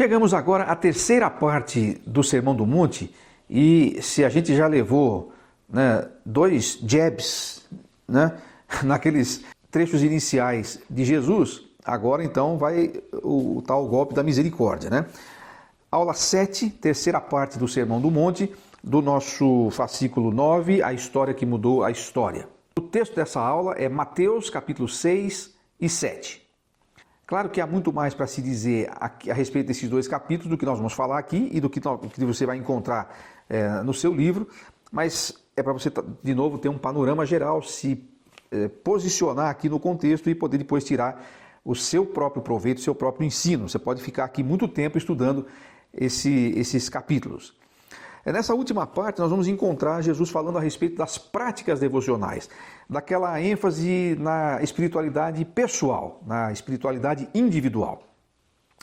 Chegamos agora à terceira parte do Sermão do Monte e se a gente já levou 2 jabs naqueles trechos iniciais de Jesus, agora então vai o tal golpe da misericórdia. Aula 7, terceira parte do Sermão do Monte, do nosso fascículo 9, a história que mudou a história. O texto dessa aula é Mateus capítulos 6 e 7. Claro que há muito mais para se dizer a respeito desses 2 capítulos do que nós vamos falar aqui e do que você vai encontrar no seu livro, mas é para você, de novo, ter um panorama geral, se posicionar aqui no contexto e poder depois tirar o seu próprio proveito, o seu próprio ensino. Você pode ficar aqui muito tempo estudando esses capítulos. Nessa última parte nós vamos encontrar Jesus falando a respeito das práticas devocionais, daquela ênfase na espiritualidade pessoal, na espiritualidade individual.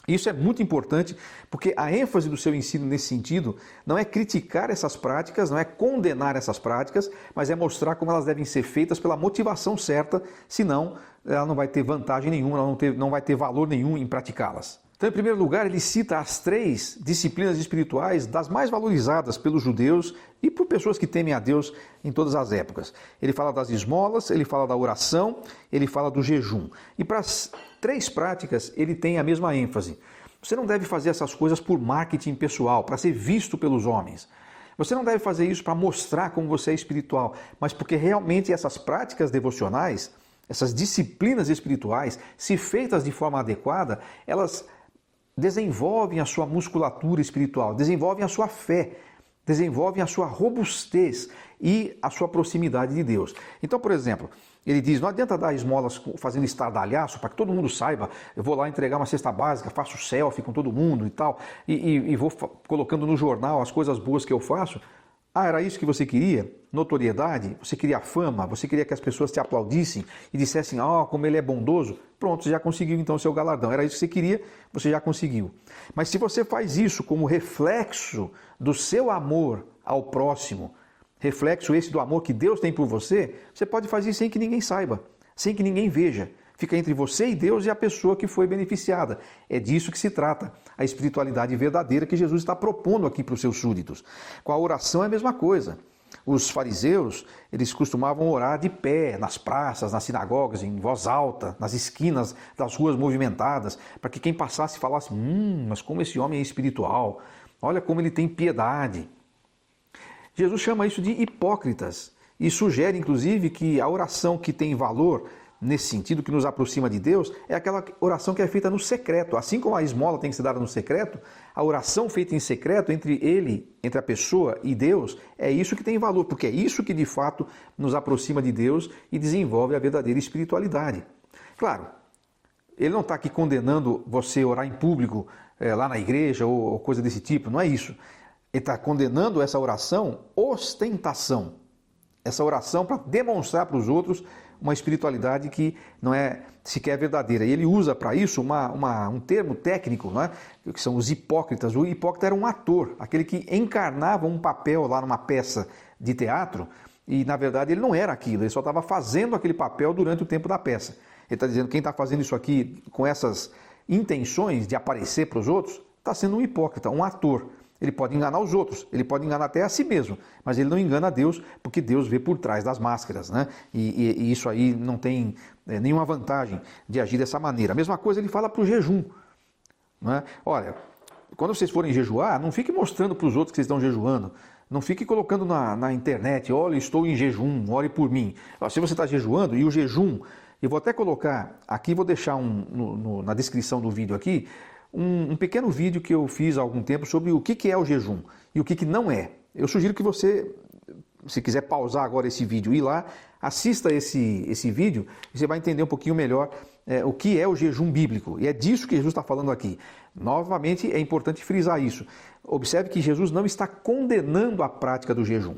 Isso é muito importante porque a ênfase do seu ensino nesse sentido não é criticar essas práticas, não é condenar essas práticas, mas é mostrar como elas devem ser feitas pela motivação certa, senão ela não vai ter vantagem nenhuma, ela não vai ter valor nenhum em praticá-las. Então, em primeiro lugar, ele cita as 3 disciplinas espirituais das mais valorizadas pelos judeus e por pessoas que temem a Deus em todas as épocas. Ele fala das esmolas, ele fala da oração, ele fala do jejum. E para as 3 práticas, ele tem a mesma ênfase. Você não deve fazer essas coisas por marketing pessoal, para ser visto pelos homens. Você não deve fazer isso para mostrar como você é espiritual, mas porque realmente essas práticas devocionais, essas disciplinas espirituais, se feitas de forma adequada, elas desenvolvem a sua musculatura espiritual, desenvolvem a sua fé, desenvolvem a sua robustez e a sua proximidade de Deus. Então, por exemplo, ele diz, não adianta dar esmolas fazendo estardalhaço para que todo mundo saiba, eu vou lá entregar uma cesta básica, faço selfie com todo mundo e tal, e vou colocando no jornal as coisas boas que eu faço. Ah, era isso que você queria? Notoriedade? Você queria fama? Você queria que as pessoas te aplaudissem e dissessem, como ele é bondoso? Pronto, você já conseguiu então o seu galardão. Era isso que você queria, você já conseguiu. Mas se você faz isso como reflexo do seu amor ao próximo, reflexo esse do amor que Deus tem por você, você pode fazer sem que ninguém saiba, sem que ninguém veja. Fica entre você e Deus e a pessoa que foi beneficiada. É disso que se trata a espiritualidade verdadeira que Jesus está propondo aqui para os seus súditos. Com a oração é a mesma coisa. Os fariseus, eles costumavam orar de pé, nas praças, nas sinagogas, em voz alta, nas esquinas das ruas movimentadas, para que quem passasse falasse, mas como esse homem é espiritual, olha como ele tem piedade. Jesus chama isso de hipócritas e sugere, inclusive, que a oração que tem valor nesse sentido, que nos aproxima de Deus, é aquela oração que é feita no secreto. Assim como a esmola tem que ser dada no secreto, a oração feita em secreto entre a pessoa e Deus, é isso que tem valor, porque é isso que de fato nos aproxima de Deus e desenvolve a verdadeira espiritualidade. Claro, ele não está aqui condenando você orar em público, lá na igreja ou coisa desse tipo, não é isso. Ele está condenando essa oração ostentação, essa oração para demonstrar para os outros uma espiritualidade que não é sequer verdadeira. E ele usa para isso um termo técnico, que são os hipócritas. O hipócrita era um ator, aquele que encarnava um papel lá numa peça de teatro e, na verdade, ele não era aquilo, ele só estava fazendo aquele papel durante o tempo da peça. Ele está dizendo que quem está fazendo isso aqui com essas intenções de aparecer para os outros está sendo um hipócrita, um ator. Ele pode enganar os outros, ele pode enganar até a si mesmo, mas ele não engana a Deus, porque Deus vê por trás das máscaras, E isso aí não tem nenhuma vantagem de agir dessa maneira. A mesma coisa ele fala para o jejum. Olha, quando vocês forem jejuar, não fique mostrando para os outros que vocês estão jejuando, não fique colocando na internet, olha, estou em jejum, ore por mim. Se você está jejuando, e o jejum, eu vou até colocar aqui, vou deixar na descrição do vídeo aqui, um pequeno vídeo que eu fiz há algum tempo sobre o que é o jejum e o que não é. Eu sugiro que você, se quiser pausar agora esse vídeo e ir lá, assista esse vídeo e você vai entender um pouquinho melhor o que é o jejum bíblico. E é disso que Jesus está falando aqui. Novamente, é importante frisar isso. Observe que Jesus não está condenando a prática do jejum.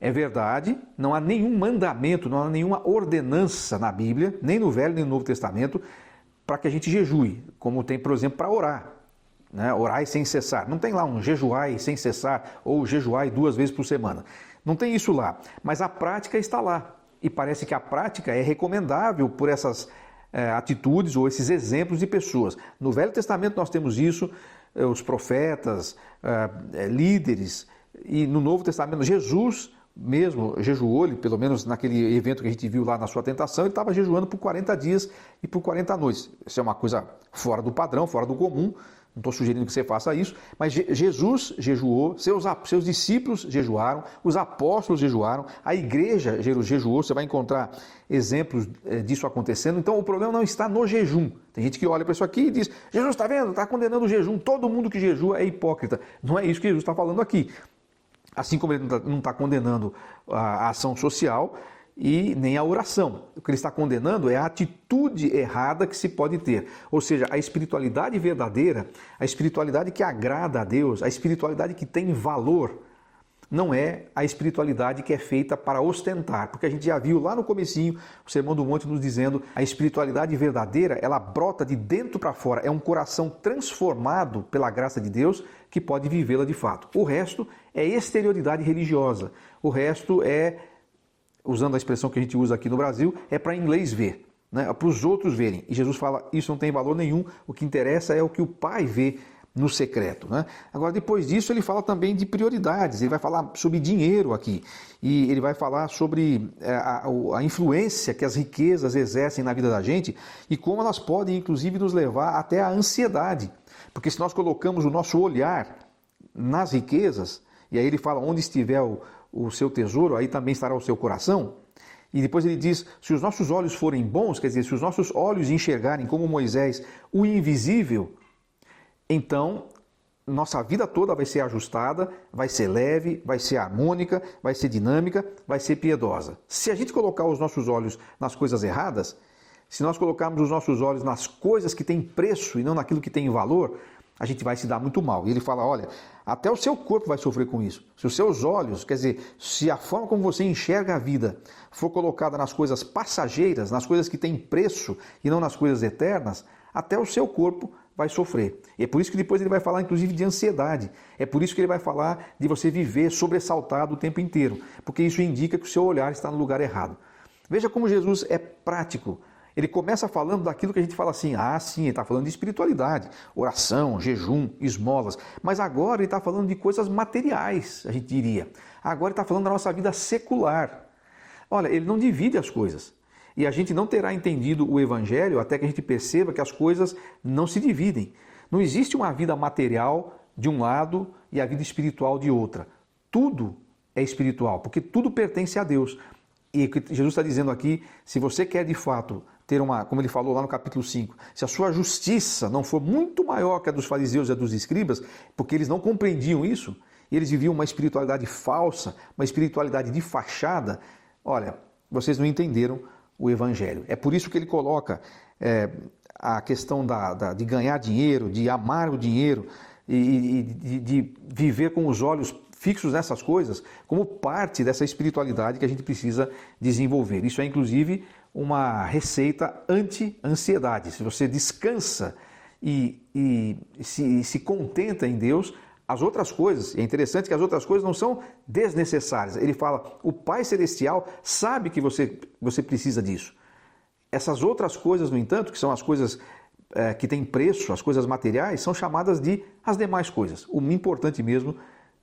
É verdade, não há nenhum mandamento, não há nenhuma ordenança na Bíblia, nem no Velho nem no Novo Testamento, para que a gente jejue, como tem, por exemplo, para orar. Orai sem cessar. Não tem lá um jejuai sem cessar ou jejuai 2 vezes por semana. Não tem isso lá, mas a prática está lá. E parece que a prática é recomendável por essas atitudes ou esses exemplos de pessoas. No Velho Testamento nós temos isso, os profetas, líderes, e no Novo Testamento Jesus mesmo jejuou, ele, pelo menos naquele evento que a gente viu lá na sua tentação, ele estava jejuando por 40 dias e por 40 noites. Isso é uma coisa fora do padrão, fora do comum, não estou sugerindo que você faça isso, mas Jesus jejuou, seus discípulos jejuaram, os apóstolos jejuaram, a igreja jejuou, você vai encontrar exemplos disso acontecendo. Então o problema não está no jejum. Tem gente que olha para isso aqui e diz, Jesus está vendo, está condenando o jejum, todo mundo que jejua é hipócrita. Não é isso que Jesus está falando aqui. Assim como ele não está condenando a ação social e nem a oração. O que ele está condenando é a atitude errada que se pode ter. Ou seja, a espiritualidade verdadeira, a espiritualidade que agrada a Deus, a espiritualidade que tem valor, não é a espiritualidade que é feita para ostentar. Porque a gente já viu lá no comecinho o Sermão do Monte nos dizendo a espiritualidade verdadeira, ela brota de dentro para fora. É um coração transformado pela graça de Deus que pode vivê-la de fato. O resto é exterioridade religiosa. O resto é, usando a expressão que a gente usa aqui no Brasil, é para inglês ver, né? Para os outros verem. E Jesus fala, isso não tem valor nenhum, o que interessa é o que o Pai vê no secreto, né? Agora, depois disso, ele fala também de prioridades, ele vai falar sobre dinheiro aqui, e ele vai falar sobre a influência que as riquezas exercem na vida da gente e como elas podem, inclusive, nos levar até a ansiedade. Porque se nós colocamos o nosso olhar nas riquezas, e aí ele fala, onde estiver o seu tesouro, aí também estará o seu coração. E depois ele diz, se os nossos olhos forem bons, quer dizer, se os nossos olhos enxergarem como Moisés o invisível, então nossa vida toda vai ser ajustada, vai ser leve, vai ser harmônica, vai ser dinâmica, vai ser piedosa. Se a gente colocar os nossos olhos nas coisas erradas, se nós colocarmos os nossos olhos nas coisas que têm preço e não naquilo que tem valor, a gente vai se dar muito mal. E ele fala, olha, até o seu corpo vai sofrer com isso. Se os seus olhos, quer dizer, se a forma como você enxerga a vida for colocada nas coisas passageiras, nas coisas que têm preço e não nas coisas eternas, até o seu corpo vai sofrer. E é por isso que depois ele vai falar, inclusive, de ansiedade. É por isso que ele vai falar de você viver sobressaltado o tempo inteiro, porque isso indica que o seu olhar está no lugar errado. Veja como Jesus é prático. Ele começa falando daquilo que a gente fala assim, sim, ele está falando de espiritualidade, oração, jejum, esmolas, mas agora ele está falando de coisas materiais, a gente diria. Agora ele está falando da nossa vida secular. Olha, ele não divide as coisas. E a gente não terá entendido o Evangelho até que a gente perceba que as coisas não se dividem. Não existe uma vida material de um lado e a vida espiritual de outra. Tudo é espiritual, porque tudo pertence a Deus. E o que Jesus está dizendo aqui, se você quer de fato ter como ele falou lá no capítulo 5, se a sua justiça não for muito maior que a dos fariseus e a dos escribas, porque eles não compreendiam isso, e eles viviam uma espiritualidade falsa, uma espiritualidade de fachada, olha, vocês não entenderam o Evangelho. É por isso que ele coloca a questão de ganhar dinheiro, de amar o dinheiro e de viver com os olhos fixos nessas coisas como parte dessa espiritualidade que a gente precisa desenvolver. Isso é, inclusive, uma receita anti-ansiedade. Se você descansa e se contenta em Deus, as outras coisas, é interessante que as outras coisas não são desnecessárias. Ele fala, o Pai Celestial sabe que você precisa disso. Essas outras coisas, no entanto, que são as coisas que têm preço, as coisas materiais, são chamadas de as demais coisas. O importante mesmo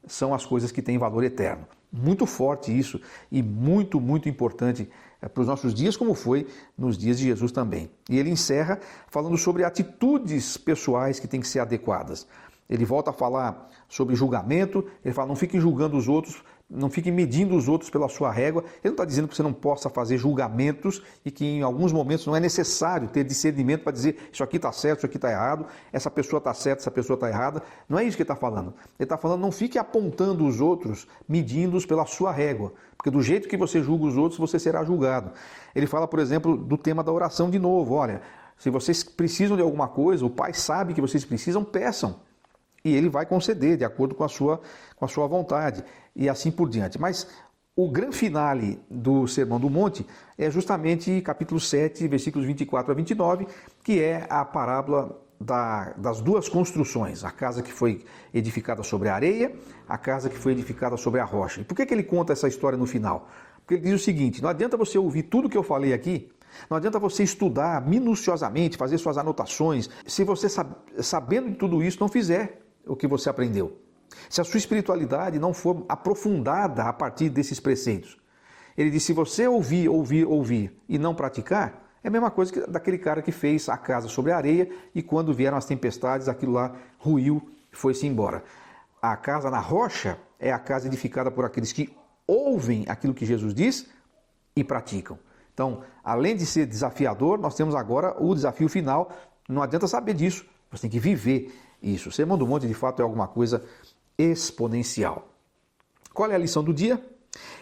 são as coisas que têm valor eterno. Muito forte isso e muito, muito importante para os nossos dias, como foi nos dias de Jesus também. E ele encerra falando sobre atitudes pessoais que têm que ser adequadas. Ele volta a falar sobre julgamento, ele fala, não fiquem julgando os outros, não fiquem medindo os outros pela sua régua. Ele não está dizendo que você não possa fazer julgamentos e que em alguns momentos não é necessário ter discernimento para dizer isso aqui está certo, isso aqui está errado, essa pessoa está certa, essa pessoa está errada. Não é isso que ele está falando. Ele está falando, não fique apontando os outros, medindo-os pela sua régua, porque do jeito que você julga os outros, você será julgado. Ele fala, por exemplo, do tema da oração de novo. Olha, se vocês precisam de alguma coisa, o Pai sabe que vocês precisam, peçam. E ele vai conceder de acordo com a sua vontade e assim por diante. Mas o grande finale do Sermão do Monte é justamente capítulo 7, versículos 24 a 29, que é a parábola das duas construções, a casa que foi edificada sobre a areia, a casa que foi edificada sobre a rocha. E por que ele conta essa história no final? Porque ele diz o seguinte, não adianta você ouvir tudo que eu falei aqui, não adianta você estudar minuciosamente, fazer suas anotações, se você, sabendo de tudo isso, não fizer. o que você aprendeu. Se a sua espiritualidade não for aprofundada a partir desses preceitos. Ele diz, se você ouvir e não praticar, é a mesma coisa que daquele cara que fez a casa sobre a areia e quando vieram as tempestades, aquilo lá ruiu e foi-se embora. A casa na rocha é a casa edificada por aqueles que ouvem aquilo que Jesus diz e praticam. Então, além de ser desafiador, nós temos agora o desafio final. Não adianta saber disso, você tem que viver isso. O Sermão do Monte, de fato, é alguma coisa exponencial. Qual é a lição do dia?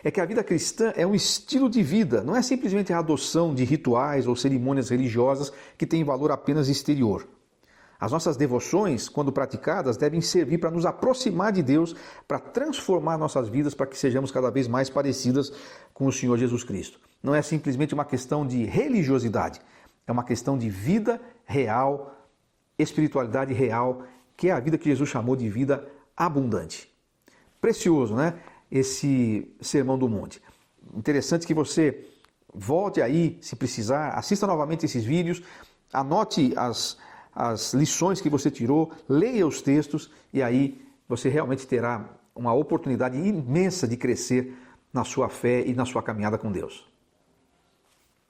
É que a vida cristã é um estilo de vida, não é simplesmente a adoção de rituais ou cerimônias religiosas que têm valor apenas exterior. As nossas devoções, quando praticadas, devem servir para nos aproximar de Deus, para transformar nossas vidas, para que sejamos cada vez mais parecidas com o Senhor Jesus Cristo. Não é simplesmente uma questão de religiosidade, é uma questão de vida real, espiritualidade real, que é a vida que Jesus chamou de vida abundante. Precioso, né? Esse Sermão do Monte. Interessante que você volte aí, se precisar, assista novamente esses vídeos, anote as lições que você tirou, leia os textos e aí você realmente terá uma oportunidade imensa de crescer na sua fé e na sua caminhada com Deus.